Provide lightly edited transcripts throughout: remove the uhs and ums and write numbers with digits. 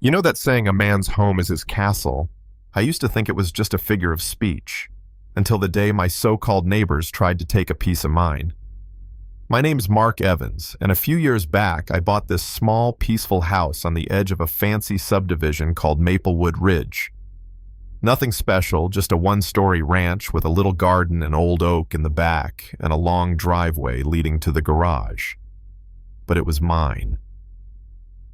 You know that saying, a man's home is his castle? I used to think it was just a figure of speech, until the day my so-called neighbors tried to take a piece of mine. My name's Mark Evans, and a few years back I bought this small, peaceful house on the edge of a fancy subdivision called Maplewood Ridge. Nothing special, just a one-story ranch with a little garden and old oak in the back and a long driveway leading to the garage. But it was mine.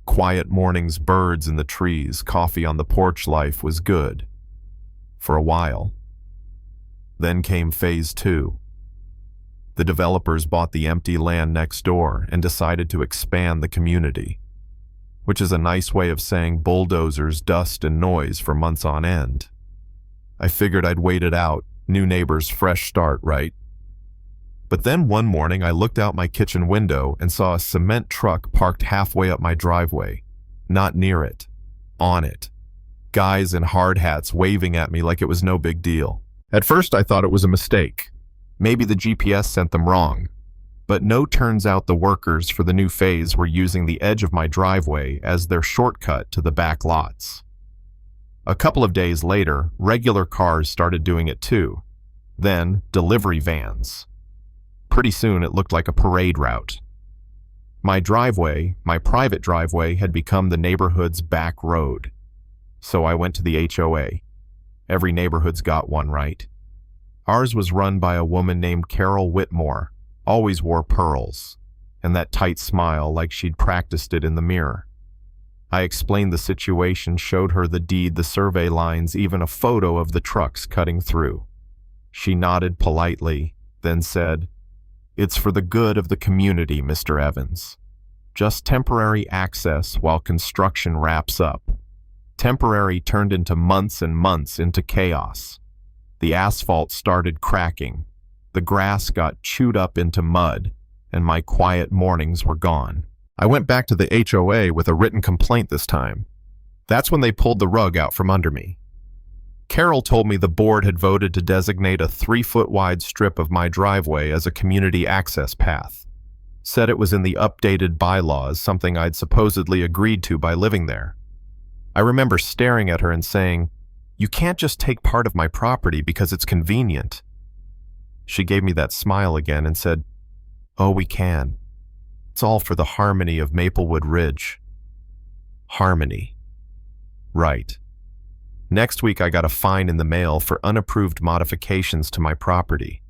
Quiet mornings, birds in the trees, coffee on the porch life was good. For a while. Then came phase 2. The developers bought the empty land next door and decided to expand the community, which is a nice way of saying bulldozers, dust, and noise for months on end. I figured I'd wait it out, new neighbors, fresh start, right? But then one morning I looked out my kitchen window and saw a cement truck parked halfway up my driveway. Not near it, on it. Guys in hard hats waving at me like it was no big deal. At first I thought it was a mistake. Maybe the GPS sent them wrong. But no, turns out the workers for the new phase were using the edge of my driveway as their shortcut to the back lots. A couple of days later, regular cars started doing it too. Then, delivery vans. Pretty soon it looked like a parade route. My driveway, my private driveway, had become the neighborhood's back road. So I went to the HOA. Every neighborhood's got one, right? Ours was run by a woman named Carol Whitmore, always wore pearls, and that tight smile like she'd practiced it in the mirror. I explained the situation, showed her the deed, the survey lines, even a photo of the trucks cutting through. She nodded politely, then said, "It's for the good of the community, Mr. Evans. Just temporary access while construction wraps up." Temporary turned into months and months into chaos. The asphalt started cracking. The grass got chewed up into mud, and my quiet mornings were gone. I went back to the HOA with a written complaint this time. That's when they pulled the rug out from under me. Carol told me the board had voted to designate a 3-foot-wide strip of my driveway as a community access path. Said it was in the updated bylaws, something I'd supposedly agreed to by living there. I remember staring at her and saying, "You can't just take part of my property because it's convenient." She gave me that smile again and said, "Oh, we can. It's all for the harmony of Maplewood Ridge." Harmony. Right. Next week I got a fine in the mail for unapproved modifications to my property.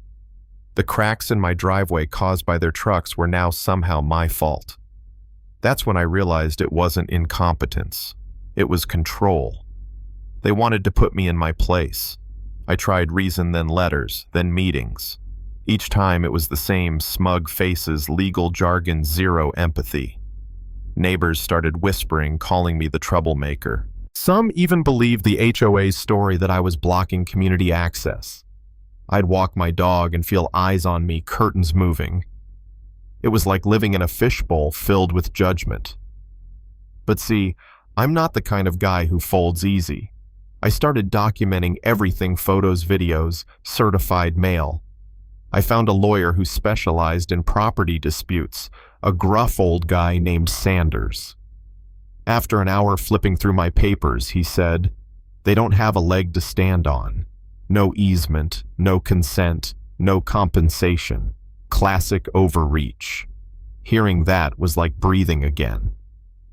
The cracks in my driveway caused by their trucks were now somehow my fault. That's when I realized it wasn't incompetence. It was control. They wanted to put me in my place. I tried reason, then letters, then meetings. Each time it was the same smug faces, legal jargon, zero empathy. Neighbors started whispering, calling me the troublemaker. Some even believed the HOA's story that I was blocking community access. I'd walk my dog and feel eyes on me, curtains moving. It was like living in a fishbowl filled with judgment. But see, I'm not the kind of guy who folds easy. I started documenting everything, photos, videos, certified mail. I found a lawyer who specialized in property disputes, a gruff old guy named Sanders. After an hour flipping through my papers, he said, "They don't have a leg to stand on. No easement, no consent, no compensation. Classic overreach." Hearing that was like breathing again.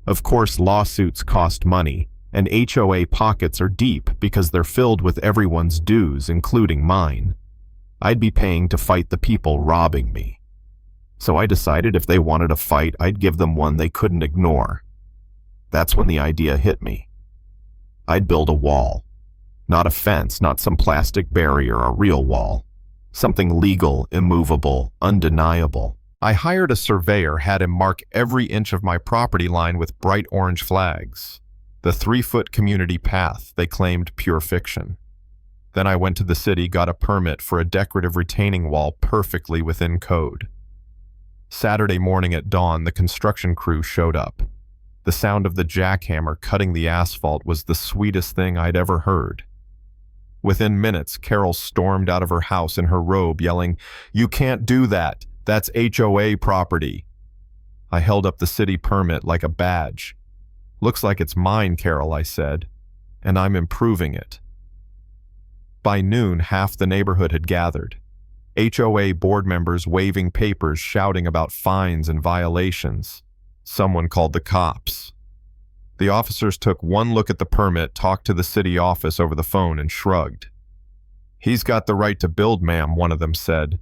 Of course, lawsuits cost money, and HOA pockets are deep because they're filled with everyone's dues, including mine. I'd be paying to fight the people robbing me. So I decided if they wanted a fight, I'd give them one they couldn't ignore. That's when the idea hit me. I'd build a wall. Not a fence, not some plastic barrier, a real wall. Something legal, immovable, undeniable. I hired a surveyor, had him mark every inch of my property line with bright orange flags. The 3-foot community path, they claimed, pure fiction. Then I went to the city, got a permit for a decorative retaining wall perfectly within code. Saturday morning at dawn, the construction crew showed up. The sound of the jackhammer cutting the asphalt was the sweetest thing I'd ever heard. Within minutes, Carol stormed out of her house in her robe, yelling, "You can't do that! That's HOA property!" I held up the city permit like a badge. Looks like it's mine, Carol, I said, and I'm improving it. By noon, half the neighborhood had gathered. HOA board members waving papers shouting about fines and violations. Someone called the cops. The officers took one look at the permit, talked to the city office over the phone, and shrugged. "He's got the right to build, ma'am," one of them said.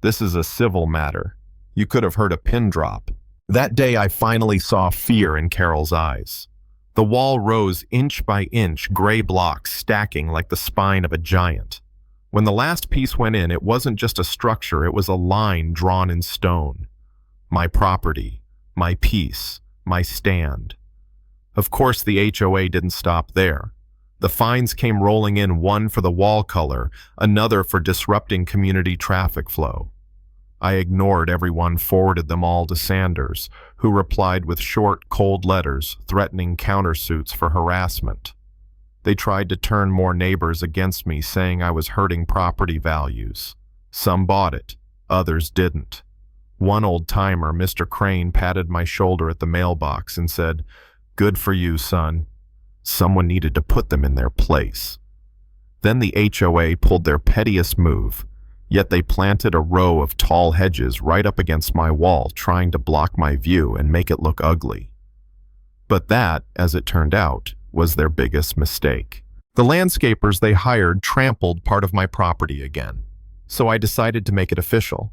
"This is a civil matter. You could have heard a pin drop." That day I finally saw fear in Carol's eyes. The wall rose inch by inch, gray blocks stacking like the spine of a giant. When the last piece went in, it wasn't just a structure, it was a line drawn in stone. My property, my peace, my stand. Of course, the HOA didn't stop there. The fines came rolling in, one for the wall color, another for disrupting community traffic flow. I ignored everyone, forwarded them all to Sanders, who replied with short, cold letters threatening countersuits for harassment. They tried to turn more neighbors against me, saying I was hurting property values. Some bought it, others didn't. One old-timer, Mr. Crane, patted my shoulder at the mailbox and said, "Good for you, son." Someone needed to put them in their place. Then the HOA pulled their pettiest move, yet they planted a row of tall hedges right up against my wall, trying to block my view and make it look ugly. But that, as it turned out, was their biggest mistake. The landscapers they hired trampled part of my property again, so I decided to make it official.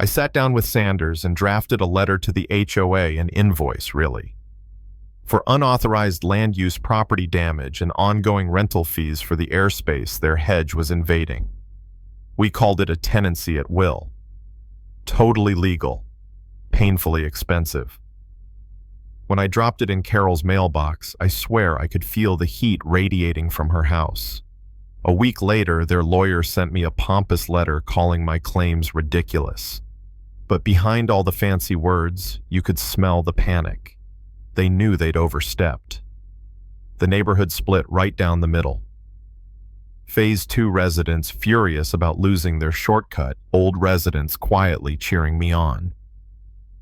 I sat down with Sanders and drafted a letter to the HOA, an invoice, really, for unauthorized land use property damage and ongoing rental fees for the airspace their hedge was invading. We called it a tenancy at will. Totally legal, painfully expensive. When I dropped it in Carol's mailbox, I swear I could feel the heat radiating from her house. A week later, their lawyer sent me a pompous letter calling my claims ridiculous. But behind all the fancy words, you could smell the panic. They knew they'd overstepped. The neighborhood split right down the middle. Phase 2 residents furious about losing their shortcut, old residents quietly cheering me on.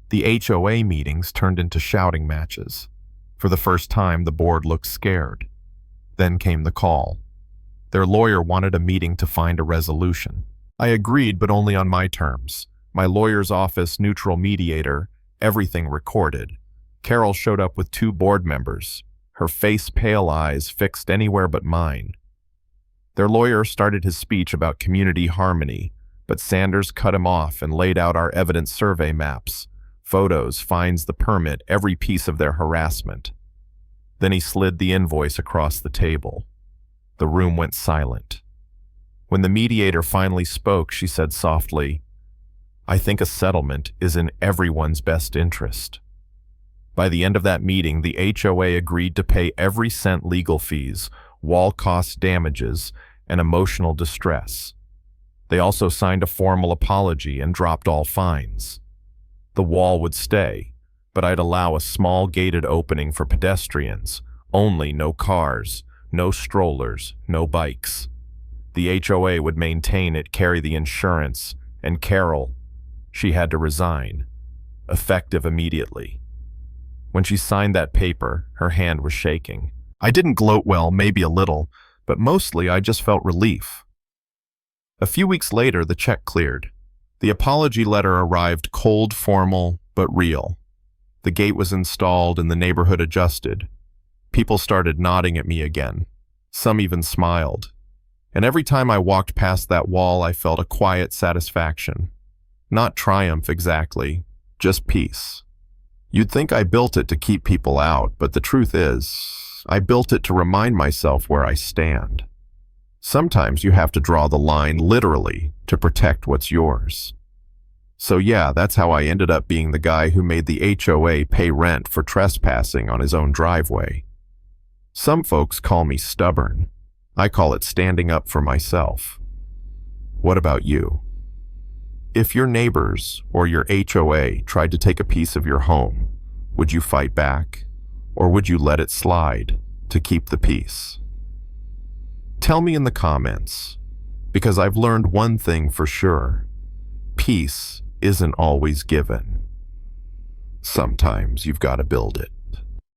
The HOA meetings turned into shouting matches. For the first time, the board looked scared. Then came the call. Their lawyer wanted a meeting to find a resolution. I agreed, but only on my terms. My lawyer's office, neutral mediator, everything recorded. Carol showed up with 2 board members, her face pale, eyes fixed anywhere but mine. Their lawyer started his speech about community harmony, but Sanders cut him off and laid out our evidence survey maps, photos, fines, the permit, every piece of their harassment. Then he slid the invoice across the table. The room went silent. When the mediator finally spoke, she said softly, "I think a settlement is in everyone's best interest." By the end of that meeting, the HOA agreed to pay every cent legal fees, wall costs, damages, and emotional distress. They also signed a formal apology and dropped all fines. The wall would stay, but I'd allow a small gated opening for pedestrians, only no cars, no strollers, no bikes. The HOA would maintain it, carry the insurance, and Carol, she had to resign, effective immediately. When she signed that paper, her hand was shaking. I didn't gloat, well, maybe a little, but mostly I just felt relief. A few weeks later, the check cleared. The apology letter arrived, cold, formal, but real. The gate was installed and the neighborhood adjusted. People started nodding at me again. Some even smiled. And every time I walked past that wall, I felt a quiet satisfaction. Not triumph exactly, just peace. You'd think I built it to keep people out, but the truth is, I built it to remind myself where I stand. Sometimes you have to draw the line literally to protect what's yours. So yeah, that's how I ended up being the guy who made the HOA pay rent for trespassing on his own driveway. Some folks call me stubborn. I call it standing up for myself. What about you? If your neighbors or your HOA tried to take a piece of your home, would you fight back? Or would you let it slide to keep the peace? Tell me in the comments, because I've learned one thing for sure. Peace isn't always given. Sometimes you've got to build it.